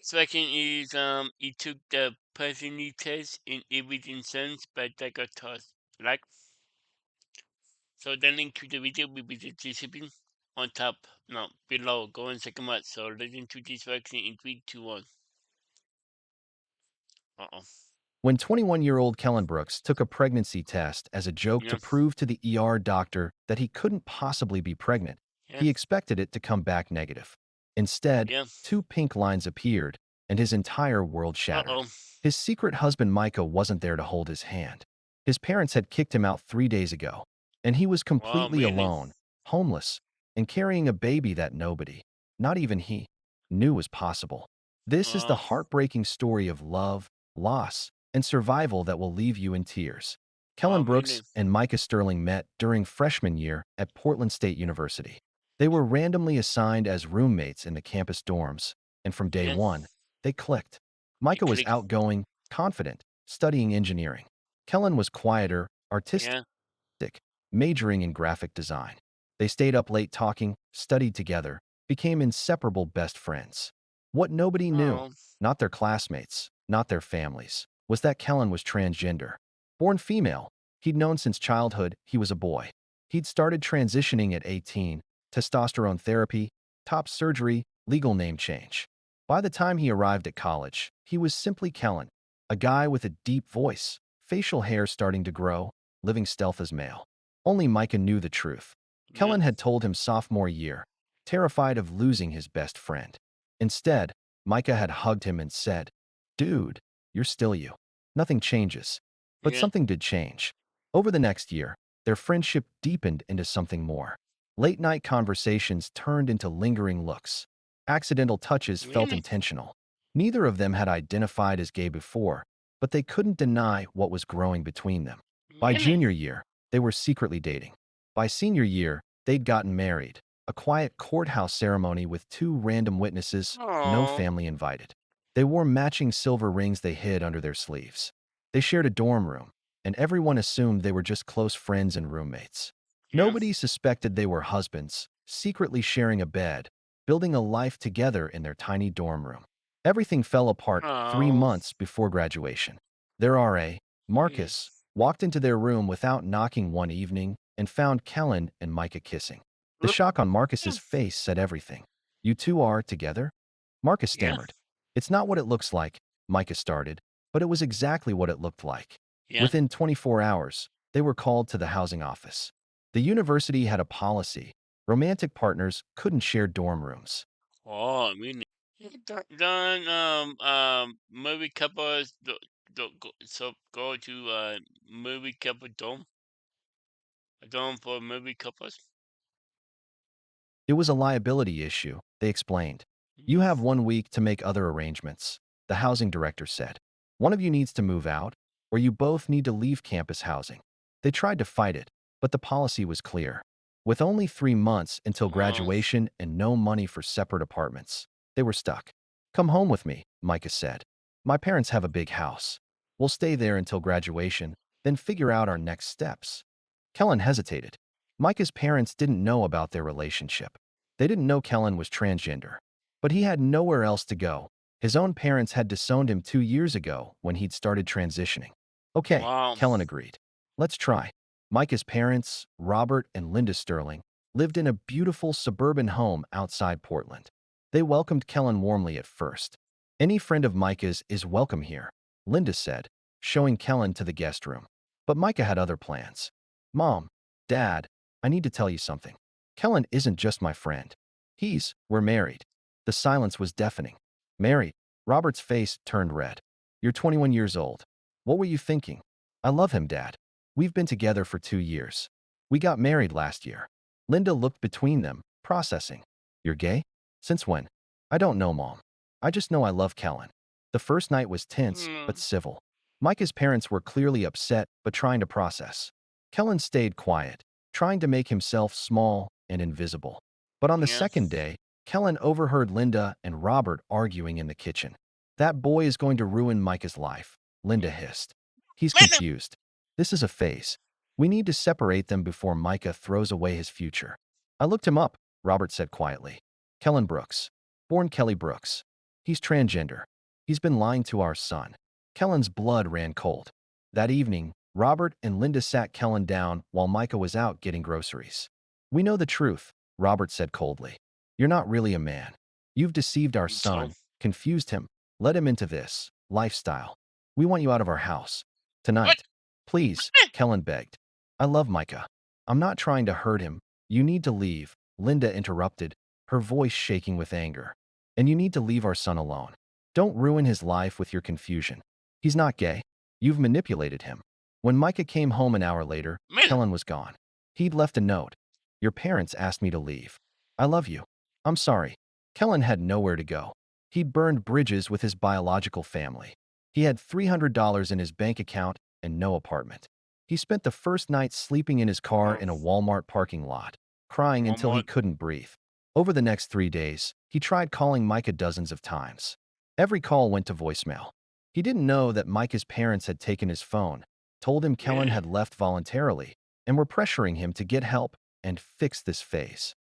Second is he took the personality test in everything sense, but that got tossed. Like so, the link to the video will be the discipline on top, no below. Go and check them out. So listen to this vaccine in 3, 2, 1. Uh-oh. When 21-year-old Kellen Brooks took a pregnancy test as a joke to Yeah, prove to the doctor that he couldn't possibly be pregnant, yeah, he expected it to come back negative. Instead, yeah. two pink lines appeared, and his entire world shattered. Uh-oh. His secret husband Micah wasn't there to hold his hand. His parents had kicked him out 3 days ago, and he was Wow, completely really? alone, homeless, and carrying a baby that nobody, not even he, knew was possible. This is the Oh, heartbreaking story of love, loss, and survival that will leave you in tears. wow, Kellen really? Brooks and Micah Sterling met during freshman year at Portland State University. They were randomly assigned as roommates in the campus dorms, and from day Yeah, one, they clicked. you Micah was click. outgoing, confident, studying engineering. Kellen was quieter, artistic, Yeah. majoring in graphic design. They stayed up late talking, studied together, became inseparable best friends. What nobody knew, Oh, not their classmates, not their families, was that Kellen was transgender. Born female, he'd known since childhood he was a boy. He'd started transitioning at 18, testosterone therapy, top surgery, legal name change. By the time he arrived at college, he was simply Kellen, a guy with a deep voice, facial hair starting to grow, living stealth as male. Only Micah knew the truth. yeah, Kellen had told him sophomore year, terrified of losing his best friend. Instead, Micah had hugged him and said, "Dude, you're still you. Nothing changes." But yeah. something did change. Over the next year, their friendship deepened into something more. Late-night conversations turned into lingering looks. Accidental touches felt Really? intentional. Neither of them had identified as gay before, but they couldn't deny what was growing between them. By Really? junior year, they were secretly dating. By senior year, they'd gotten married, a quiet courthouse ceremony with two random witnesses, no Oh, family invited. They wore matching silver rings they hid under their sleeves. They shared a dorm room, and everyone assumed they were just close friends and roommates. yeah. Nobody suspected they were husbands, secretly sharing a bed, building a life together in their tiny dorm room. Everything fell apart three Oh, months before graduation. Their RA, Marcus, jeez. walked into their room without knocking one evening and found Kellen and Micah kissing. The Look. shock on Marcus's face said everything. "You two are together?" Marcus Yeah, stammered. "It's not what it looks like," Micah started, but it was exactly what it looked like. yeah. Within 24 hours, they were called to the housing office. The university had a policy. Romantic partners couldn't share dorm rooms. Oh, really? Yeah, don't movie couples don't go, so go to movie couple dome, a dome for movie couples. It was a liability issue, they explained. "You Mm. have 1 week to make other arrangements," the housing director said. "One of you needs to move out, or you both need to leave campus housing." They tried to fight it, but the policy was clear. With only 3 months until Oh, graduation and no money for separate apartments, they were stuck. "Come home with me," Micah said. "My parents have a big house. We'll stay there until graduation, then figure out our next steps." Kellen hesitated. Micah's parents didn't know about their relationship. They didn't know Kellen was transgender. But he had nowhere else to go. His own parents had disowned him 2 years ago when he'd started transitioning. "Okay," wow. Kellen agreed. "Let's try." Micah's parents, Robert and Linda Sterling, lived in a beautiful suburban home outside Portland. They welcomed Kellen warmly at first. "Any friend of Micah's is welcome here," Linda said, showing Kellen to the guest room. But Micah had other plans. "Mom, Dad, I need to tell you something. Kellen isn't just my friend. We're married." The silence was deafening. "Married?" Robert's face turned red. "You're 21 years old. What were you thinking?" "I love him, Dad. We've been together for 2 years. We got married last year." Linda looked between them, processing. "You're gay? Since when?" "I don't know, Mom. I just know I love Kellen." The first night was tense, but Mm, civil. Micah's parents were clearly upset, but trying to process. Kellen stayed quiet, trying to make himself small and invisible. But on the yeah. second day, Kellen overheard Linda and Robert arguing in the kitchen. "That boy is going to ruin Micah's life," Linda hissed. "He's Random. confused. This is a phase. We need to separate them before Micah throws away his future." "I looked him up," Robert said quietly. "Kellen Brooks. Born Kelly Brooks. He's transgender. He's been lying to our son. Kellen's blood ran cold. That evening, Robert and Linda sat Kellen down while Micah was out getting groceries. "We know the truth," Robert said coldly. "You're not really a man. You've deceived our So son, confused him, led him into this lifestyle. We want you out of our house. what? Tonight. Please," Kellen begged. "I love Micah. I'm not trying to hurt him. You need to leave," Linda interrupted, her voice shaking with anger. "And you need to leave our son alone. Don't ruin his life with your confusion. He's not gay. You've manipulated him." When Micah came home an hour later, Man, Kellen was gone. He'd left a note. "Your parents asked me to leave. I love you. I'm sorry." Kellen had nowhere to go. He'd burned bridges with his biological family. He had $300 in his bank account and no apartment. He spent the first night sleeping in his car oh, in a Walmart parking lot, crying one until he more. couldn't breathe. Over the next 3 days, he tried calling Micah dozens of times. Every call went to voicemail. He didn't know that Micah's parents had taken his phone, told him Kellen Man, had left voluntarily, and were pressuring him to get help and fix this phase.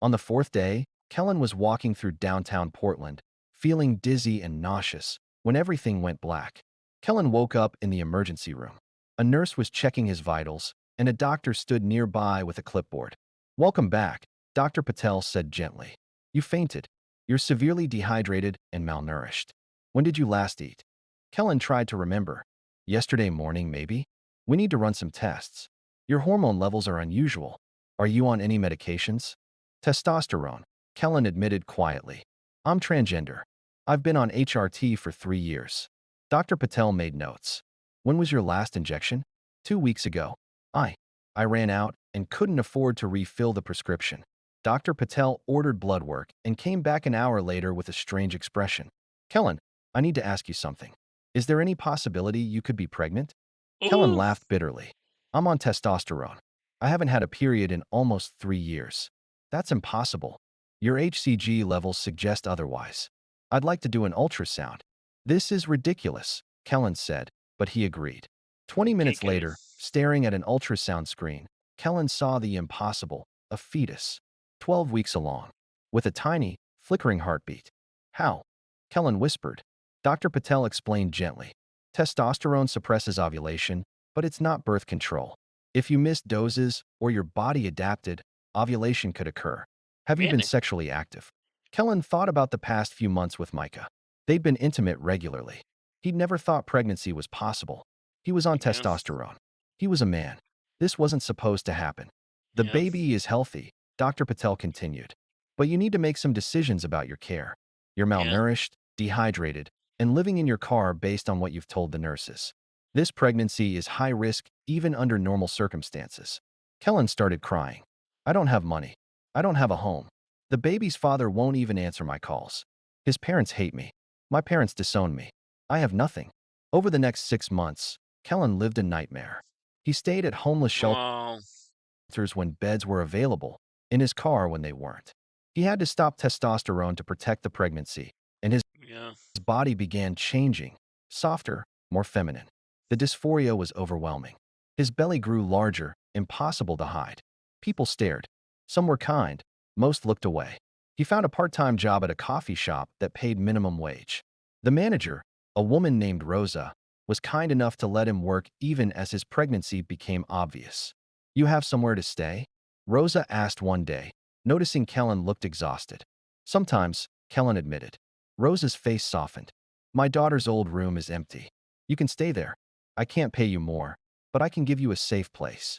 On the fourth day, Kellen was walking through downtown Portland, feeling dizzy and nauseous, when everything went black. Kellen woke up in the emergency room. A nurse was checking his vitals, and a doctor stood nearby with a clipboard. "Welcome back," Dr. Patel said gently. "You fainted. You're severely dehydrated and malnourished. When did you last eat?" Kellen tried to remember. "Yesterday morning, maybe? We need to run some tests. Your hormone levels are unusual. Are you on any medications?" "Testosterone," Kellen admitted quietly. "I'm transgender. I've been on HRT for 3 years." Dr. Patel made notes. "When was your last injection?" "2 weeks ago. I. I ran out and couldn't afford to refill the prescription." Dr. Patel ordered blood work and came back an hour later with a strange expression. "Kellen, I need to ask you something. Is there any possibility you could be pregnant?" Kellen ooh, laughed bitterly. "I'm on testosterone. I haven't had a period in almost 3 years. That's impossible. Your HCG levels suggest otherwise. I'd like to do an ultrasound." "This is ridiculous," Kellen said, but he agreed. 20 minutes later, ridiculous. staring at an ultrasound screen, Kellen saw the impossible, a fetus, 12 weeks along, with a tiny, flickering heartbeat. "How?" Kellen whispered. Dr. Patel explained gently. "Testosterone suppresses ovulation, but it's not birth control. If you missed doses or your body adapted, ovulation could occur." "Have you been Man, sexually active?" Kellen thought about the past few months with Micah. They'd been intimate regularly. He'd never thought pregnancy was possible. He was on yeah, testosterone. He was a man. This wasn't supposed to happen. "The yeah, baby is healthy," Dr. Patel continued. "But you need to make some decisions about your care. You're yeah, malnourished, dehydrated, and living in your car based on what you've told the nurses. This pregnancy is high risk even under normal circumstances." Kellen started crying. "I don't have money. I don't have a home. The baby's father won't even answer my calls. His parents hate me. My parents disown me. I have nothing." Over the next 6 months, Kellen lived a nightmare. He stayed at homeless shelters oh, when beds were available, in his car when they weren't. He had to stop testosterone to protect the pregnancy, and his yeah, body began changing, softer, more feminine. The dysphoria was overwhelming. His belly grew larger, impossible to hide. People stared. Some were kind, most looked away. He found a part-time job at a coffee shop that paid minimum wage. The manager, a woman named Rosa, was kind enough to let him work even as his pregnancy became obvious. "You have somewhere to stay?" Rosa asked one day, noticing Kellen looked exhausted. "Sometimes," Kellen admitted. Rosa's face softened. "My daughter's old room is empty. You can stay there. I can't pay you more, but I can give you a safe place."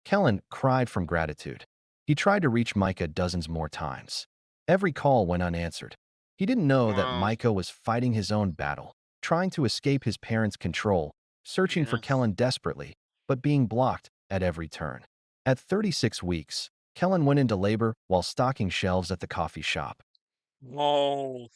Kellen cried from gratitude. He tried to reach Micah dozens more times. Every call went unanswered. He didn't know that wow, Micah was fighting his own battle, trying to escape his parents' control, searching for yeah, Kellen desperately, but being blocked at every turn. At 36 weeks, Kellen went into labor while stocking shelves at the coffee shop. whoa,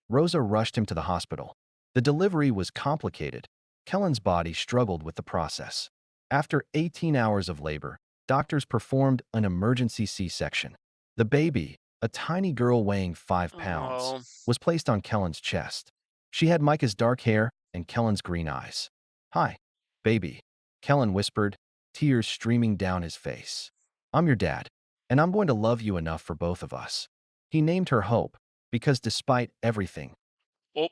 Rosa rushed him to the hospital. The delivery was complicated. Kellen's body struggled with the process. After 18 hours of labor, doctors performed an emergency C-section. The baby, a tiny girl weighing 5 pounds, oh, was placed on Kellen's chest. She had Micah's dark hair and Kellen's green eyes. "Hi, baby," Kellen whispered, tears streaming down his face. "I'm your dad, and I'm going to love you enough for both of us." He named her Hope, because despite everything, Oh,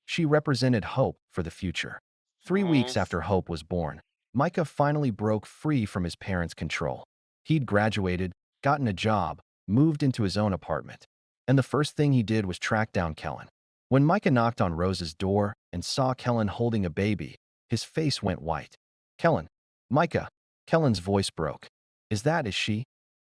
she represented hope for the future. 3 weeks oh, after Hope was born, Micah finally broke free from his parents' control. He'd graduated, gotten a job, moved into his own apartment, and the first thing he did was track down Kellen. When Micah knocked on Rose's door and saw Kellen holding a baby, his face went white. Kellen, Micah, Kellen's voice broke. Is she?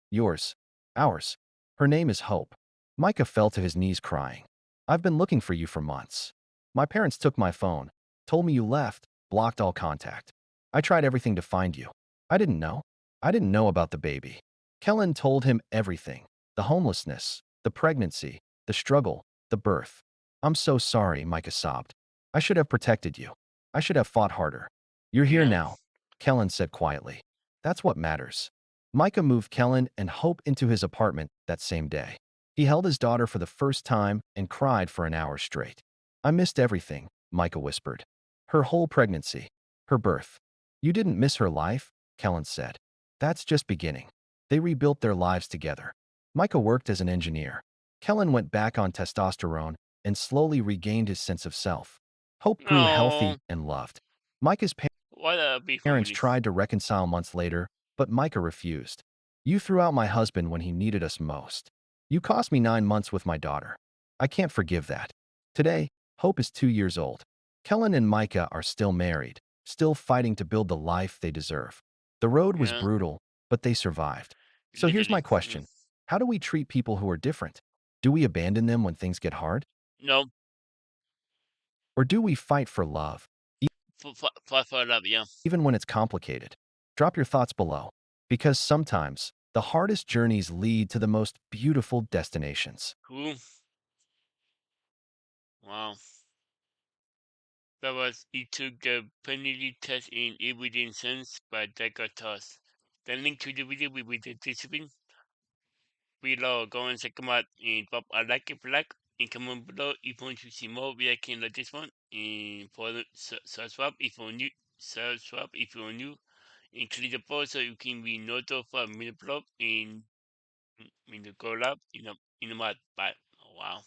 Yours. Ours. Her name is Hope. Micah fell to his knees crying. I've been looking for you for months. My parents took my phone, told me you left, blocked all contact. I tried everything to find you. I didn't know. I didn't know about the baby. Kellen told him everything. The homelessness, the pregnancy, the struggle, the birth. I'm so sorry, Micah sobbed. I should have protected you. I should have fought harder. You're here yeah, now, Kellen said quietly. That's what matters. Micah moved Kellen and Hope into his apartment that same day. He held his daughter for the first time and cried for an hour straight. I missed everything, Micah whispered. Her whole pregnancy, her birth. You didn't miss her life, Kellen said. That's just beginning. They rebuilt their lives together. Micah worked as an engineer. Kellen went back on testosterone and slowly regained his sense of self. Hope grew no. healthy and loved. Micah's What a big parents family. tried to reconcile months later, but Micah refused. You threw out my husband when he needed us most. You cost me 9 months with my daughter. I can't forgive that. Today, Hope is 2 years old. Kellen and Micah are still married, still fighting to build the life they deserve. The road was Yeah, brutal, but they survived. So here's my literally. question. How do we treat people who are different? Do we abandon them when things get hard? No, Or do we fight for love, for love, yeah. even when it's complicated? Drop your thoughts below, because sometimes the hardest journeys lead to the most beautiful destinations. Cool. Wow. That was it took the penalty test in everyday sense by Decatur. The link to the video will be the description below. Go and check them out and pop a like if you like. And comment below if you want to see more reaction like this one. And follow subscribe if you're new. Subscribe if you're new. And click the bell so you can be notified when I upload and when the go live in a month. Bye. Oh, wow.